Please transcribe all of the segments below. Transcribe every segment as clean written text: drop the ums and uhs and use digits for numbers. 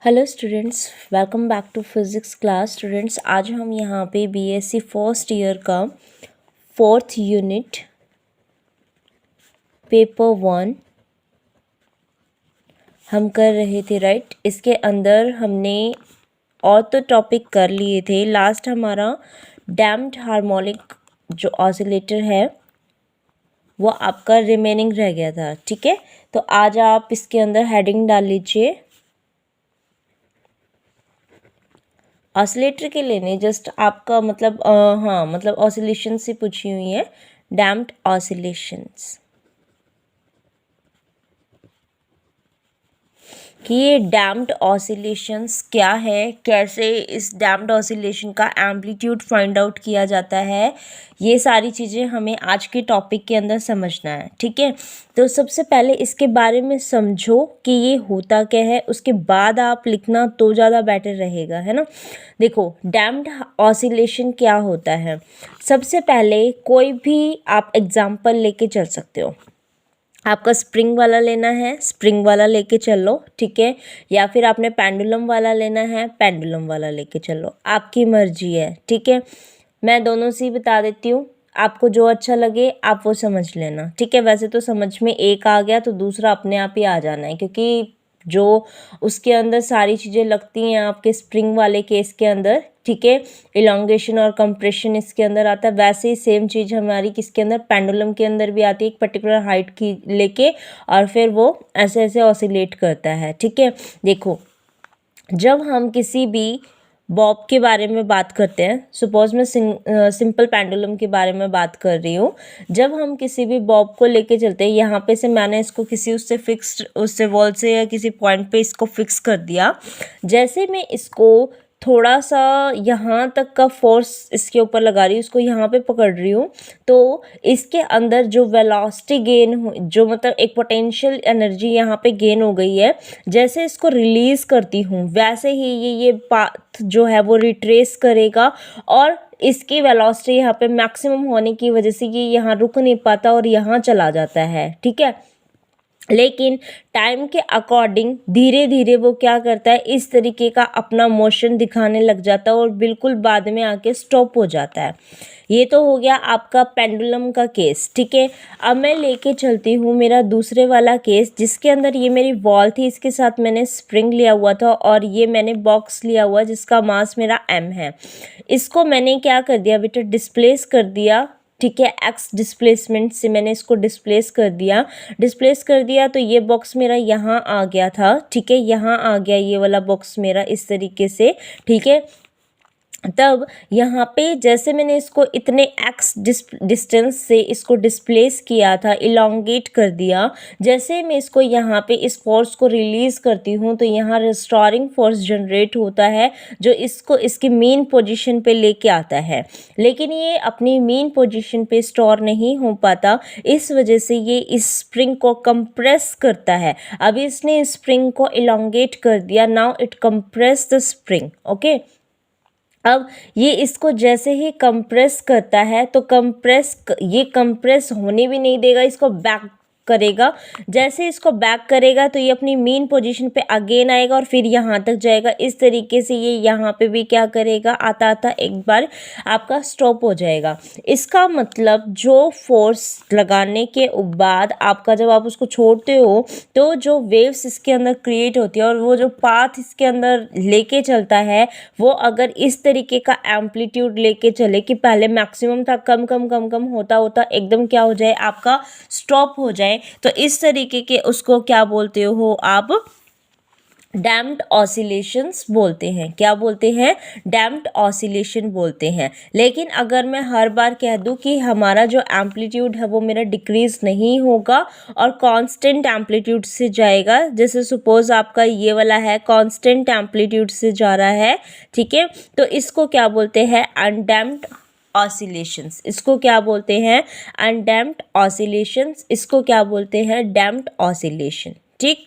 Hello students, welcome back to physics class. Students, आज हम यहाँ पे बीएससी फर्स्ट ईयर का 4th यूनिट पेपर 1 हम कर रहे थे, राइट। इसके अंदर हमने और तो टॉपिक कर लिए थे। लास्ट हमारा डैम्प्ड हार्मोनिक जो ऑसिलेटर है वो आपका रिमेनिंग रह गया था, ठीक है। तो आज आप इसके अंदर हेडिंग डाल लीजिए। ऑसिलेटर के लिए नहीं, जस्ट आपका मतलब हाँ, मतलब ऑसिलेशन से पूछी हुई है, डैम्प्ड ऑसिलेशंस, कि ये डैम्प्ड ऑसिलेशंस क्या है, कैसे इस डैम्प्ड ऑसिलेशन का एम्पलीट्यूड फाइंड आउट किया जाता है, ये सारी चीज़ें हमें आज के टॉपिक के अंदर समझना है, ठीक है। तो सबसे पहले इसके बारे में समझो कि ये होता क्या है, उसके बाद आप लिखना तो ज़्यादा बेटर रहेगा, है ना। देखो, डैम्प्ड ऑसिलेशन क्या होता है। सबसे पहले कोई भी आप एग्जाम्पल लेके चल सकते हो। आपका स्प्रिंग वाला लेना है, स्प्रिंग वाला लेके चलो, ठीक है। या फिर आपने पेंडुलम वाला लेना है, पेंडुलम वाला लेके चलो, आपकी मर्जी है, ठीक है। मैं दोनों से ही बता देती हूँ, आपको जो अच्छा लगे आप वो समझ लेना, ठीक है। वैसे तो समझ में एक आ गया तो दूसरा अपने आप ही आ जाना है, क्योंकि जो उसके अंदर सारी चीज़ें लगती हैं आपके स्प्रिंग वाले केस के अंदर, ठीक है। इलोंगेशन और कंप्रेशन इसके अंदर आता है। वैसे ही सेम चीज़ हमारी किसके अंदर, पेंडुलम के अंदर भी आती है, एक पर्टिकुलर हाइट की लेके और फिर वो ऐसे ऐसे ऑसिलेट करता है, ठीक है। देखो, जब हम किसी भी बॉब के बारे में बात करते हैं, सपोज मैं सिंपल पेंडुलम के बारे में बात कर रही हूँ। जब हम किसी भी बॉब को लेके चलते हैं, यहाँ पे से मैंने इसको किसी उससे फिक्स्ड उससे वॉल से या किसी पॉइंट पे इसको फिक्स कर दिया। जैसे मैं इसको थोड़ा सा यहाँ तक का फोर्स इसके ऊपर लगा रही हूँ, उसको यहाँ पे पकड़ रही हूँ, तो इसके अंदर जो वेलोसिटी गेन हो, जो मतलब एक पोटेंशियल एनर्जी यहाँ पे गेन हो गई है, जैसे इसको रिलीज करती हूँ वैसे ही ये पाथ जो है वो रिट्रेस करेगा और इसकी वेलोसिटी यहाँ पे मैक्सिमम होने की वजह से ये यहाँ रुक नहीं पाता और यहाँ चला जाता है, ठीक है। लेकिन टाइम के अकॉर्डिंग धीरे धीरे वो क्या करता है, इस तरीके का अपना मोशन दिखाने लग जाता है और बिल्कुल बाद में आके स्टॉप हो जाता है। ये तो हो गया आपका पेंडुलम का केस, ठीक है। अब मैं लेके चलती हूँ मेरा दूसरे वाला केस, जिसके अंदर ये मेरी वॉल थी, इसके साथ मैंने स्प्रिंग लिया हुआ था और ये मैंने बॉक्स लिया हुआ जिसका मास मेरा m है। इसको मैंने क्या कर दिया बेटा, डिस्प्लेस कर दिया, ठीक है। एक्स डिस्प्लेसमेंट से मैंने इसको डिस्प्लेस कर दिया तो ये बॉक्स मेरा यहाँ आ गया था, ठीक है। यहाँ आ गया ये वाला बॉक्स मेरा इस तरीके से, ठीक है। तब यहाँ पे जैसे मैंने इसको इतने एक्स डिस्टेंस से इसको डिस्प्लेस किया था, इलोंगेट कर दिया, जैसे मैं इसको यहाँ पे इस फोर्स को रिलीज़ करती हूँ तो यहाँ रिस्टोरिंग फोर्स जनरेट होता है जो इसको इसकी मेन पोजीशन पे लेके आता है। लेकिन ये अपनी मेन पोजीशन पे स्टोर नहीं हो पाता, इस वजह से ये इस स्प्रिंग को कंप्रेस करता है। अभी इसने स्प्रिंग को इलोंगेट कर दिया, now it compress the spring, okay. अब ये इसको जैसे ही कंप्रेस करता है तो ये कंप्रेस होने भी नहीं देगा, इसको बैक करेगा। जैसे इसको बैक करेगा तो ये अपनी मेन पोजीशन पे अगेन आएगा और फिर यहाँ तक जाएगा। इस तरीके से ये यहाँ पे भी क्या करेगा, आता आता एक बार आपका स्टॉप हो जाएगा। इसका मतलब जो फोर्स लगाने के बाद आपका जब आप उसको छोड़ते हो तो जो वेव्स इसके अंदर क्रिएट होती है और वो जो पाथ इसके अंदर लेके चलता है, वो अगर इस तरीके का एम्पलीट्यूड लेके चले कि पहले मैक्सिमम था, कम कम कम कम होता होता एकदम क्या हो जाए, आपका स्टॉप हो जाए, तो इस तरीके के उसको क्या बोलते हो आप, डैम्प्ड ऑसिलेशंस बोलते हैं। क्या बोलते हैं, डैम्प्ड ऑसिलेशन बोलते हैं। लेकिन अगर मैं हर बार कह दूं कि हमारा जो एम्पलीट्यूड है वो मेरा डिक्रीज नहीं होगा और कांस्टेंट एम्पलीट्यूड से जाएगा, जैसे सपोज आपका ये वाला है कांस्टेंट एम्पलीट्यूड से जा रहा है, ठीक है, तो इसको क्या बोलते हैं, अनडैम्प्ड ऑसिलेशंस। इसको क्या बोलते हैं, अनडैम्प्ड ऑसिलेशंस। इसको क्या बोलते हैं, डैम्प्ड ऑसिलेशन, ठीक।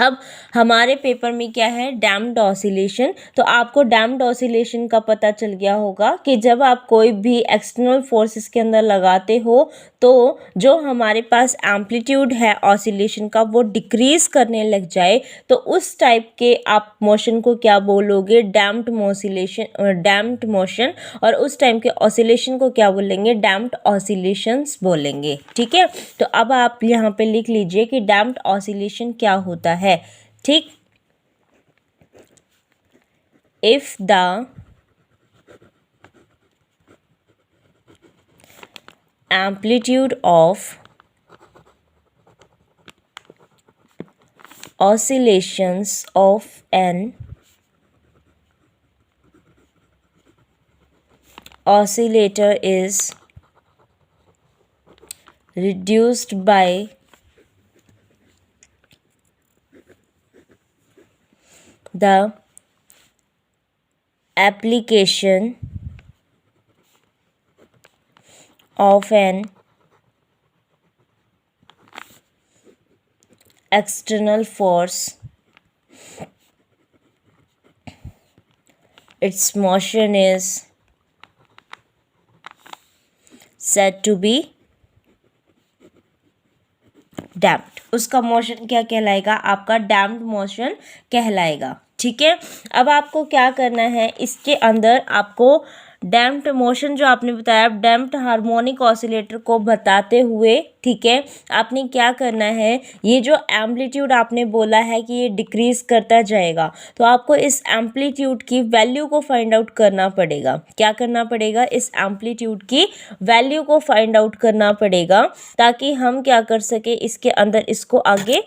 अब हमारे पेपर में क्या है, डैम्प्ड ऑसिलेशन। तो आपको डैम्प्ड ऑसिलेशन का पता चल गया होगा कि जब आप कोई भी एक्सटर्नल फोर्सेस के अंदर लगाते हो तो जो हमारे पास एम्पलीट्यूड है ऑसिलेशन का वो डिक्रीज करने लग जाए, तो उस टाइप के आप मोशन को क्या बोलोगे, डैम्प्ड ऑसिलेशन, डैम्प्ड मोशन। और उस टाइम के ऑसिलेशन को क्या बोलेंगे, डैम्प्ड ऑसिलेशंस बोलेंगे। ठीक है, तो अब आप यहाँ पे लिख लीजिए कि डैम्प्ड ऑसिलेशन क्या होता है। ठीक, if the amplitude of oscillations of an oscillator is reduced by the application of an external force, its motion is said to be damped. उसका मोशन क्या कहलाएगा, आपका डैम्प्ड मोशन कहलाएगा। ठीक है, अब आपको क्या करना है, इसके अंदर आपको डैम्प्ड मोशन जो आपने बताया डैम्प्ड हार्मोनिक ऑसिलेटर को बताते हुए, ठीक है, आपने क्या करना है, ये जो एम्पलीट्यूड आपने बोला है कि ये डिक्रीज करता जाएगा, तो आपको इस एम्पलीट्यूड की वैल्यू को फाइंड आउट करना पड़ेगा। क्या करना पड़ेगा, इस एम्पलीट्यूड की वैल्यू को फाइंड आउट करना पड़ेगा, ताकि हम क्या कर सके, इसके अंदर इसको आगे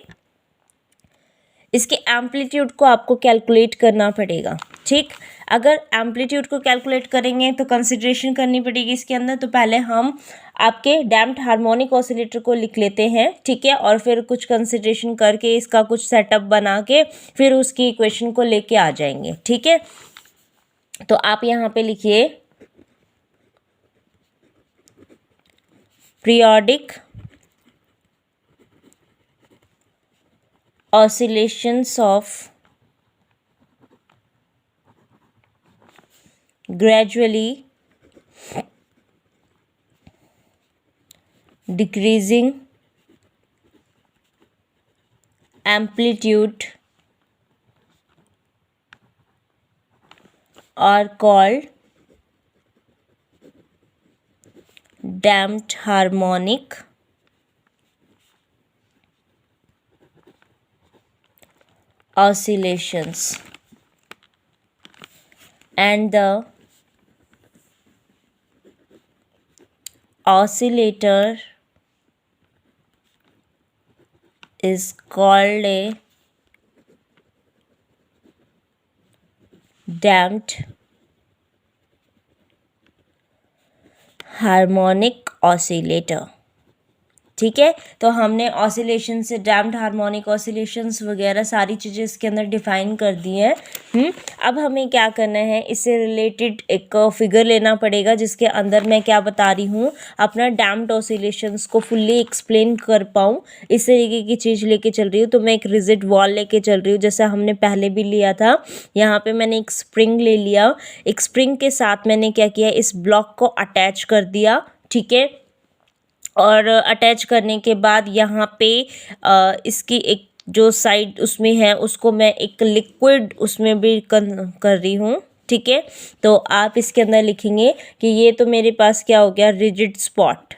इसके एम्पलीट्यूड को आपको कैलकुलेट करना पड़ेगा। ठीक, अगर एम्पलीट्यूड को कैलकुलेट करेंगे तो कंसिडरेशन करनी पड़ेगी इसके अंदर। तो पहले हम आपके डैम्प्ड हार्मोनिक ऑसिलेटर को लिख लेते हैं, ठीक है, और फिर कुछ कंसिडरेशन करके इसका कुछ सेटअप बना के फिर उसकी इक्वेशन को लेके आ जाएंगे। ठीक है, तो आप यहाँ पे लिखिए periodic oscillations of gradually decreasing amplitude are called damped harmonic oscillations, and the oscillator is called a damped harmonic oscillator। ठीक है, तो हमने ऑसिलेशन से डैम्प्ड हार्मोनिक ऑसिलेशंस वगैरह सारी चीज़ें इसके अंदर डिफाइन कर दी हैं। अब हमें क्या करना है, इससे रिलेटेड एक फिगर लेना पड़ेगा जिसके अंदर मैं क्या बता रही हूँ, अपना डैम्प्ड ऑसिलेशंस को फुल्ली एक्सप्लेन कर पाऊँ। इस तरीके की चीज़ लेके चल रही हूँ। तो मैं एक रिजिड वॉल लेके चल रही हूँ, जैसा हमने पहले भी लिया था। यहाँ पे मैंने एक स्प्रिंग ले लिया, एक स्प्रिंग के साथ मैंने क्या किया, इस ब्लॉक को अटैच कर दिया। ठीक है, और अटैच करने के बाद यहाँ पे इसकी एक जो साइड उसमें है उसको मैं एक लिक्विड उसमें भी कर रही हूँ। ठीक है, तो आप इसके अंदर लिखेंगे कि ये तो मेरे पास क्या हो गया, रिजिड स्पॉट।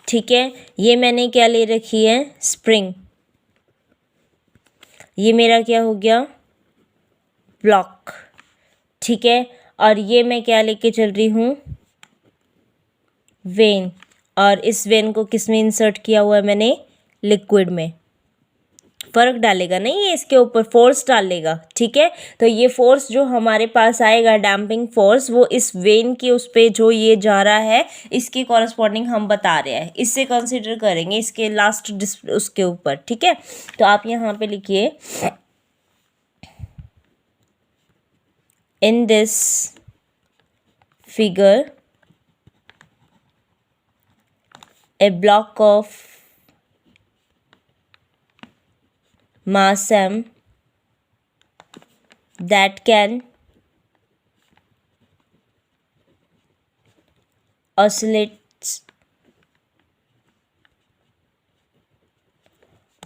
ठीक है, ये मैंने क्या ले रखी है, स्प्रिंग। ये मेरा क्या हो गया, ब्लॉक। ठीक है, और ये मैं क्या लेके चल रही हूँ, वेन। और इस वेन को किस में इंसर्ट किया हुआ है मैंने, लिक्विड में। फर्क डालेगा नहीं, ये इसके ऊपर फोर्स डालेगा। ठीक है, तो ये फोर्स जो हमारे पास आएगा, डैम्पिंग फोर्स, वो इस वेन की उस पे जो ये जा रहा है इसके कॉरस्पॉन्डिंग हम बता रहे हैं, इससे कंसिडर करेंगे इसके लास्ट उसके ऊपर। ठीक है, तो आप यहाँ पे लिखिए, in this figure a block of mass m that can oscillate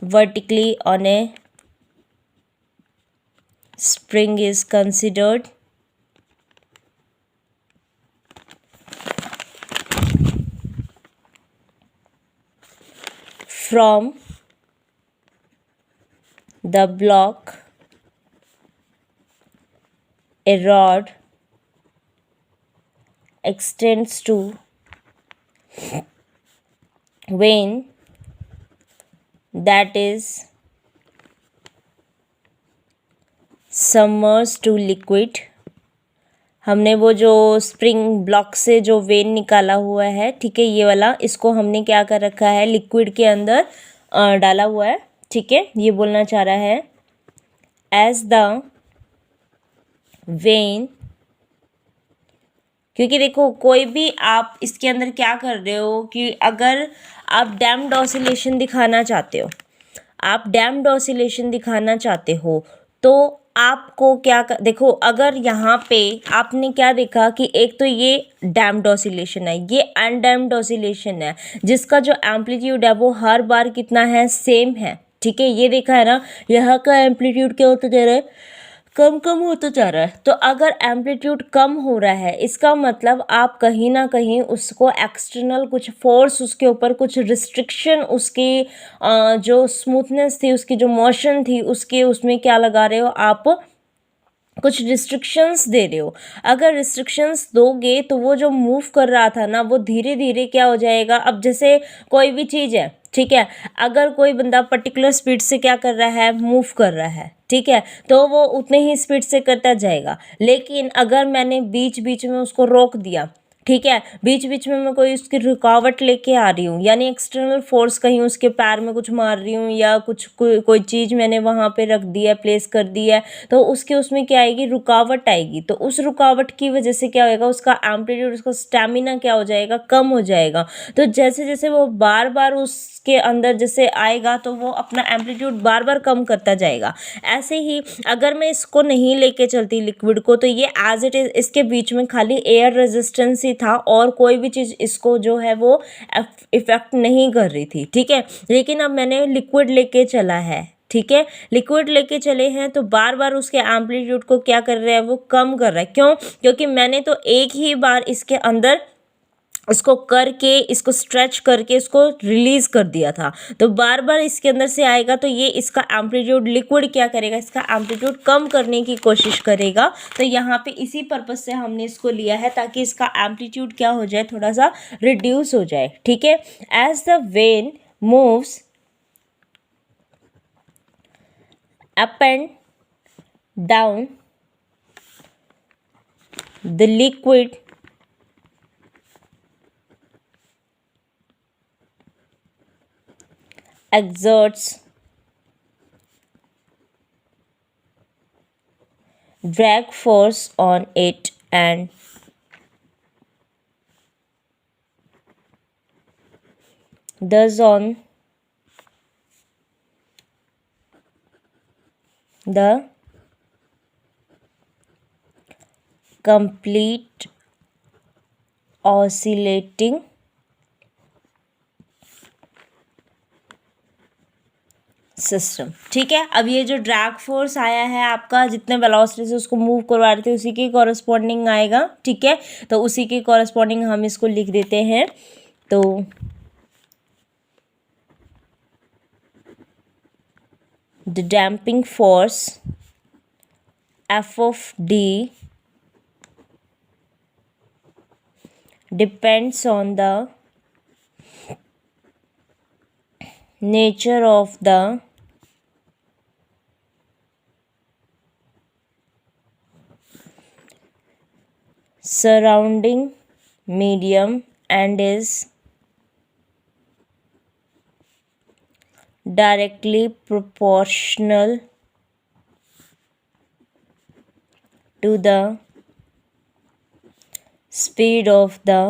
vertically on a spring is considered from the block a rod extends to vein that is submerged to liquid। हमने वो जो स्प्रिंग ब्लॉक से जो when निकाला हुआ है, ठीक है, ये वाला, इसको हमने क्या कर रखा है, लिक्विड के अंदर डाला हुआ है, ठीक है। ये बोलना चाह रहा है एज द वेन, क्योंकि देखो कोई भी आप इसके अंदर क्या कर रहे हो कि अगर आप डैम्प्ड ऑसिलेशन दिखाना चाहते हो, आप डैम्प्ड ऑसिलेशन दिखाना चाहते हो तो आपको क्या देखो, अगर यहाँ पे आपने क्या देखा कि एक तो ये डैम्प्ड ऑसिलेशन है, ये अनडैम्प्ड ऑसिलेशन है, जिसका जो एम्पलीट्यूड है वो हर बार कितना है, सेम है, ठीक है। ये देखा है ना, यहाँ का एम्पलीट्यूड क्या होता जा रहा है, कम कम होता जा रहा है। तो अगर एम्पलीट्यूड कम हो रहा है, इसका मतलब आप कहीं ना कहीं उसको एक्सटर्नल कुछ फोर्स, उसके ऊपर कुछ रिस्ट्रिक्शन, उसकी जो स्मूथनेस थी, उसकी जो मोशन थी, उसके उसमें क्या लगा रहे हो आप, कुछ रिस्ट्रिक्शंस दे रहे हो। अगर रिस्ट्रिक्शंस दोगे तो वो जो मूव कर रहा था ना, वो धीरे धीरे क्या हो जाएगा। अब जैसे कोई भी चीज़ है, ठीक है, अगर कोई बंदा पर्टिकुलर स्पीड से क्या कर रहा है, मूव कर रहा है, ठीक है, तो वो उतने ही स्पीड से करता जाएगा। लेकिन अगर मैंने बीच बीच में उसको रोक दिया, ठीक है, बीच बीच में मैं कोई उसकी रुकावट लेके आ रही हूँ, यानी एक्सटर्नल फोर्स, कहीं उसके पैर में कुछ मार रही हूँ या कुछ कोई चीज़ मैंने वहाँ पे रख दी है, प्लेस कर दी है, तो उसके उसमें क्या आएगी, रुकावट आएगी। तो उस रुकावट की वजह से क्या होएगा, उसका एम्पलीट्यूड, उसका स्टेमिना क्या हो जाएगा, कम हो जाएगा। तो जैसे जैसे वो बार बार उसके अंदर जैसे आएगा तो वो अपना एम्पलीट्यूड बार बार कम करता जाएगा। ऐसे ही अगर मैं इसको नहीं लेके चलती लिक्विड को, तो ये एज इट इज़, इसके बीच में खाली एयर रेजिस्टेंस ही था और कोई भी चीज़ इसको जो है वो इफेक्ट नहीं कर रही थी, ठीक है। लेकिन अब मैंने लिक्विड लेके चला है, ठीक है, लिक्विड लेके चले हैं तो बार बार उसके एम्पलीट्यूड को क्या कर रहा है, वो कम कर रहा है। क्यों? क्योंकि मैंने तो एक ही बार इसके अंदर इसको करके, इसको स्ट्रेच करके इसको रिलीज कर दिया था, तो बार बार इसके अंदर से आएगा तो ये इसका एम्पलीट्यूड, लिक्विड क्या करेगा, इसका एम्पलीट्यूड कम करने की कोशिश करेगा। तो यहाँ पे इसी पर्पज से हमने इसको लिया है, ताकि इसका एम्पलीट्यूड क्या हो जाए, थोड़ा सा रिड्यूस हो जाए, ठीक है। As the vane moves up and down the liquid exerts drag force on it and thus on the complete oscillating system, ठीक है। अब ये जो ड्रैग फोर्स आया है आपका, जितने वेलोसिटी से उसको मूव करवा रहे थे उसी के कॉरस्पॉन्डिंग आएगा, ठीक है। तो उसी के कॉरस्पॉन्डिंग हम इसको लिख देते हैं। तो the damping force F of D depends on the nature of the surrounding medium and is directly proportional to the speed of the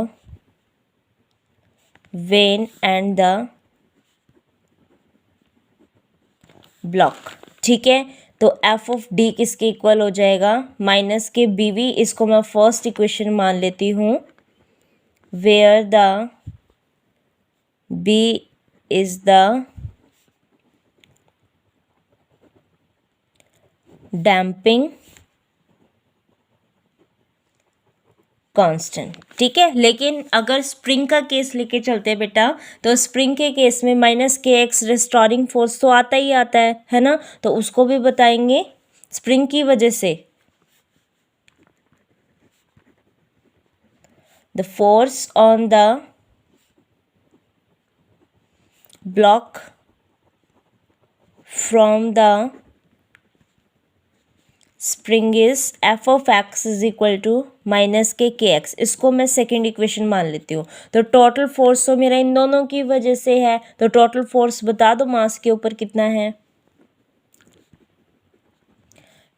vein and the block. ठीक है, तो एफ ऑफ डी किसके इक्वल हो जाएगा, minus के B we, इसको मैं first equation मान लेती हूँ, where the B is the damping constant. ठीक है, लेकिन अगर स्प्रिंग का केस लेके चलते हैं बेटा, तो स्प्रिंग के केस में minus K x restoring force तो आता ही आता है ना, तो उसको भी बताएंगे। स्प्रिंग की वजह से the force on the block from the spring is F of X is equal to minus K X, इसको मैं सेकेंड इक्वेशन मान लेती हूँ। तो टोटल फोर्स तो मेरा इन दोनों की वजह से है, तो टोटल फोर्स बता दो मास के ऊपर कितना है।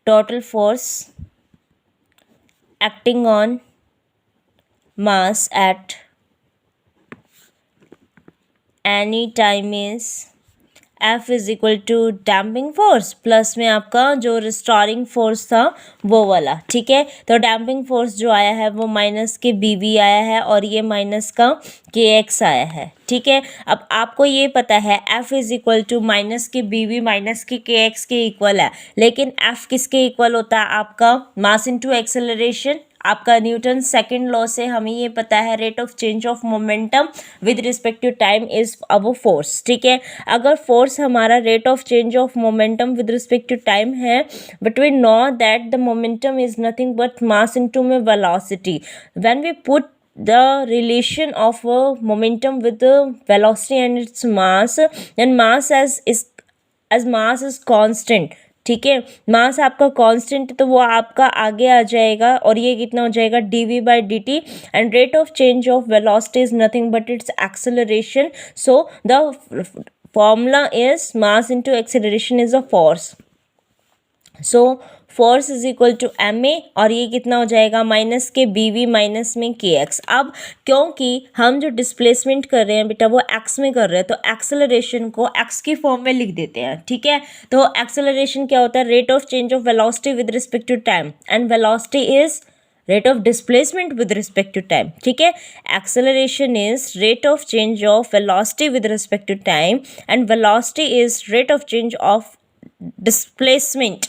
Total force acting on mass at any time is F is equal to damping force plus में आपका जो रिस्टोरिंग फोर्स था वो वाला। ठीक है, तो डैम्पिंग फोर्स जो आया है वो माइनस के बी वी आया है और ये माइनस का के एक्स आया है। ठीक है, अब आपको ये पता है F is equal to minus के B V minus K X के इक्वल है, लेकिन F किसके इक्वल होता है, आपका मास इनटू एक्सेलरेशन। आपका न्यूटन सेकंड लॉ से हमें ये पता है rate of change of momentum with respect to time is अब फोर्स। ठीक है, अगर फोर्स हमारा rate of change of momentum with respect to time है, but we know that the momentum is nothing but mass into में velocity. When we put the relation of momentum with the velocity and its mass, then mass as mass is constant। ठीक है, मास आपका constant, तो वो आपका आगे आ जाएगा और ये कितना हो जाएगा D V by D T, and rate of change of velocity is nothing but its acceleration. So the formula is mass into acceleration is a force. So force is equal to M A, और ये कितना हो जाएगा minus के B V minus में K x. अब क्योंकि हम जो डिस्प्लेसमेंट कर रहे हैं बेटा वो एक्स में कर रहे हैं, तो एक्सेलरेशन को एक्स की फॉर्म में लिख देते हैं। ठीक है, तो एक्सेलरेशन क्या होता है, rate of change of velocity with respect to time, and velocity is rate of displacement with respect to time. ठीक है, acceleration is rate of change of velocity with respect to time, and velocity is rate of change of displacement.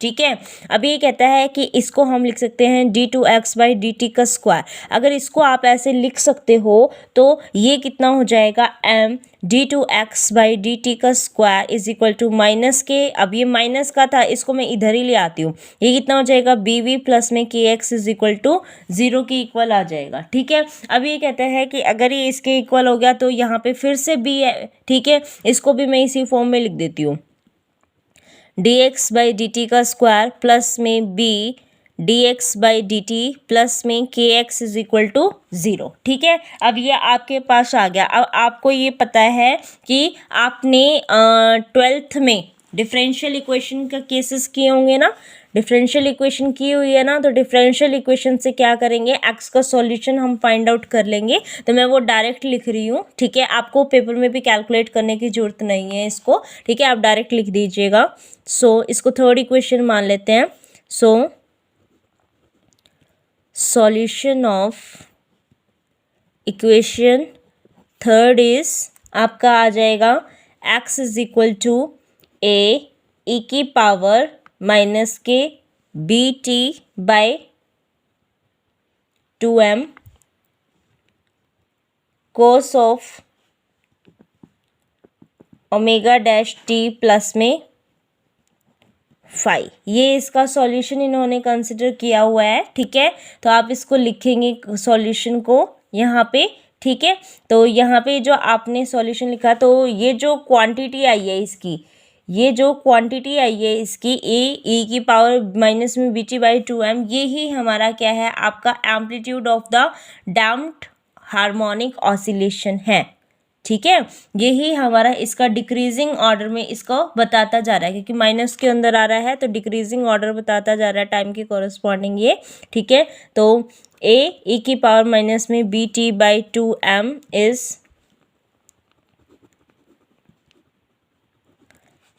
ठीक है, अब ये कहता है कि इसको हम लिख सकते हैं D two X by D T का स्क्वायर। अगर इसको आप ऐसे लिख सकते हो तो ये कितना हो जाएगा, M D two X by D T का square is equal to minus K, अब ये माइनस का था इसको मैं इधर ही ले आती हूँ, ये कितना हो जाएगा बी वी प्लस में K x is equal to 0 के इक्वल आ जाएगा। ठीक है, अब ये कहता है कि अगर ये इसके इक्वल हो गया तो यहाँ पे फिर से बी है। ठीक है, इसको भी मैं इसी फॉर्म में लिख देती हूँ, D X by D T का स्क्वायर प्लस में B D X by D T plus में K x is equal to 0। ठीक है, अब ये आपके पास आ गया। अब आपको ये पता है कि आपने 12th में डिफरेंशियल इक्वेशन का केसेस किए होंगे ना, डिफरेंशियल इक्वेशन की हुई है ना, तो डिफरेंशियल इक्वेशन से क्या करेंगे, एक्स का सॉल्यूशन हम फाइंड आउट कर लेंगे। तो मैं वो डायरेक्ट लिख रही हूँ। ठीक है, आपको पेपर में भी कैलकुलेट करने की जरूरत नहीं है इसको। ठीक है, आप डायरेक्ट लिख दीजिएगा। सो इसको थर्ड इक्वेशन मान लेते हैं। So solution of equation third is आपका आ जाएगा X is equal to A E की पावर माइनस के B T by 2m cos of omega dash T plus में फाई। ये इसका सॉल्यूशन इन्होंने कंसिडर किया हुआ है। ठीक है, तो आप इसको लिखेंगे सॉल्यूशन को यहाँ पे। ठीक है, तो यहाँ पे जो आपने सॉल्यूशन लिखा, तो ये जो क्वांटिटी आई है इसकी, ये जो क्वांटिटी आई है इसकी ए ई की पावर माइनस में बी टी बाई 2m, ये ही हमारा क्या है, आपका amplitude of the damped harmonic oscillation है। ठीक है, यही हमारा इसका डिक्रीजिंग ऑर्डर में इसको बताता जा रहा है, क्योंकि माइनस के अंदर आ रहा है तो डिक्रीजिंग ऑर्डर बताता जा रहा है टाइम के कॉरस्पॉन्डिंग ये। ठीक है, तो ए ई की पावर माइनस में B T by 2m is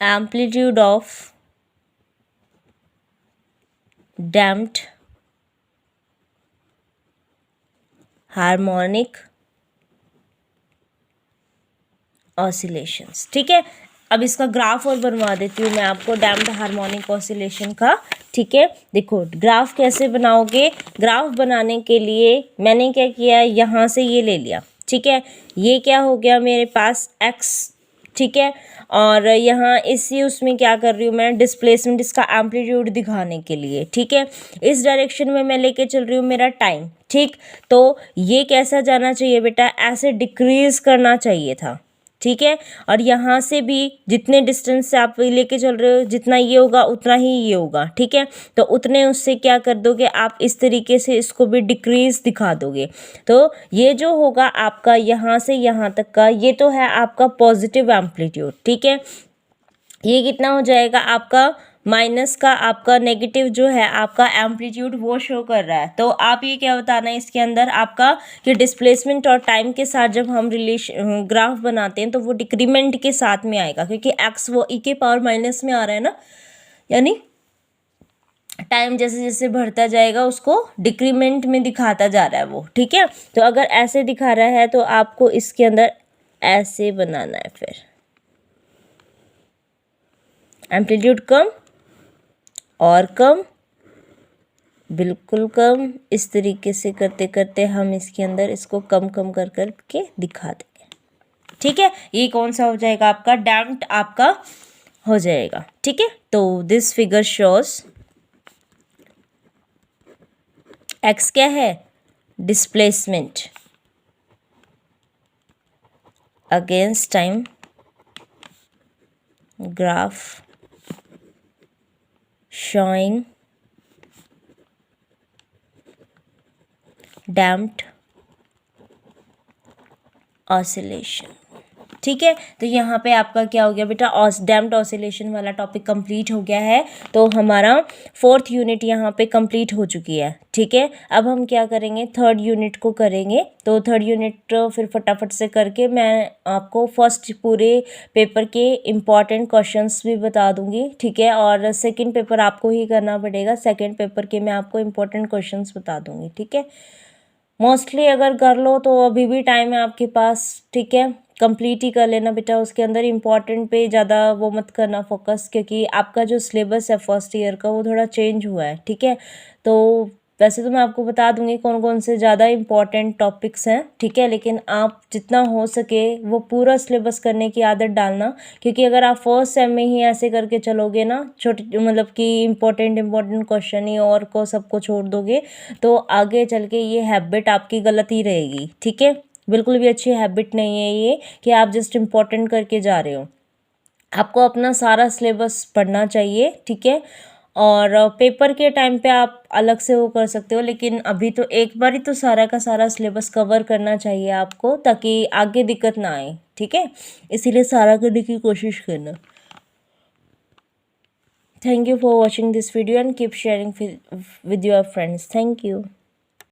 amplitude of damped harmonic oscillations. ठीक है, अब इसका ग्राफ और बनवा देती हूँ मैं आपको डैम्प्ड हार्मोनिक ऑसिलेशन का। ठीक है, देखो ग्राफ कैसे बनाओगे। ग्राफ बनाने के लिए मैंने क्या किया, यहाँ से ये ले लिया। ठीक है, ये क्या हो गया मेरे पास x। ठीक है, और यहाँ इसी उसमें क्या कर रही हूँ मैं, डिस्प्लेसमेंट, इसका एम्पलीट्यूड दिखाने के लिए। ठीक है, इस डायरेक्शन में मैं लेके चल रही हूँ मेरा टाइम। ठीक, तो ये कैसा जाना चाहिए बेटा, ऐसे डिक्रीज करना चाहिए था। ठीक है, और यहाँ से भी जितने डिस्टेंस से आप लेके चल रहे हो, जितना ये होगा उतना ही ये होगा। ठीक है, तो उतने उससे क्या कर दोगे आप, इस तरीके से इसको भी डिक्रीज दिखा दोगे। तो ये जो होगा आपका यहाँ से यहाँ तक का, ये तो है आपका पॉजिटिव एम्पलीट्यूड। ठीक है, ये कितना हो जाएगा आपका, माइनस का आपका नेगेटिव जो है आपका एम्पलीट्यूड वो शो कर रहा है। तो आप ये क्या बताना है इसके अंदर आपका, कि डिस्प्लेसमेंट और टाइम के साथ जब हम रिलेशन ग्राफ बनाते हैं तो वो डिक्रीमेंट के साथ में आएगा, क्योंकि एक्स वो ई के पावर माइनस में आ रहा है ना, यानी टाइम जैसे जैसे बढ़ता जाएगा उसको डिक्रीमेंट में दिखाता जा रहा है वो। ठीक है, तो अगर ऐसे दिखा रहा है तो आपको इसके अंदर ऐसे बनाना है, फिर एम्पलीट्यूड कम और कम, बिल्कुल कम, इस तरीके से करते करते हम इसके अंदर इसको कम कम कर कर के दिखा देंगे। ठीक है, ये कौन सा हो जाएगा आपका, डैम्प्ड आपका हो जाएगा। ठीक है, तो दिस फिगर शोज एक्स क्या है, displacement against time graph showing damped oscillation। ठीक है, तो यहाँ पे आपका क्या हो गया बेटा, डैम्प्ड ऑसिलेशन वाला टॉपिक कंप्लीट हो गया है। तो हमारा 4th यूनिट यहाँ पे कंप्लीट हो चुकी है। ठीक है, अब हम क्या करेंगे, 3rd यूनिट को करेंगे। तो 3rd यूनिट फिर फटाफट से करके मैं आपको फर्स्ट पूरे पेपर के इम्पॉर्टेंट क्वेश्चंस भी बता दूंगी। ठीक है, और सेकेंड पेपर आपको ही करना पड़ेगा, सेकेंड पेपर के मैं आपको इम्पॉर्टेंट क्वेश्चंस बता दूंगी। ठीक है, मोस्टली अगर कर लो तो अभी भी टाइम है आपके पास। ठीक है, कंप्लीट ही कर लेना बेटा, उसके अंदर इम्पॉर्टेंट पे ज़्यादा वो मत करना फोकस, क्योंकि आपका जो सिलेबस है फर्स्ट ईयर का वो थोड़ा चेंज हुआ है। ठीक है, तो वैसे तो मैं आपको बता दूंगी कौन कौन से ज़्यादा इम्पॉर्टेंट टॉपिक्स हैं। ठीक है, लेकिन आप जितना हो सके वो पूरा सिलेबस करने की आदत डालना, क्योंकि अगर आप फर्स्ट सेम में ही ऐसे करके चलोगे ना, छोटे मतलब कि इम्पॉर्टेंट क्वेश्चन ही और को सबको छोड़ दोगे, तो आगे चल के ये हैबिट आपकी गलत ही रहेगी। ठीक है, बिल्कुल भी अच्छी हैबिट नहीं है ये कि आप जस्ट इम्पोर्टेंट करके जा रहे हो। आपको अपना सारा सिलेबस पढ़ना चाहिए। ठीक है, और पेपर के टाइम पे आप अलग से वो कर सकते हो, लेकिन अभी तो एक बार ही तो सारा का सारा सिलेबस कवर करना चाहिए आपको, ताकि आगे दिक्कत ना आए। ठीक है, इसीलिए सारा करने की कोशिश करना। Thank you for watching this video and keep sharing with your friends. Thank you.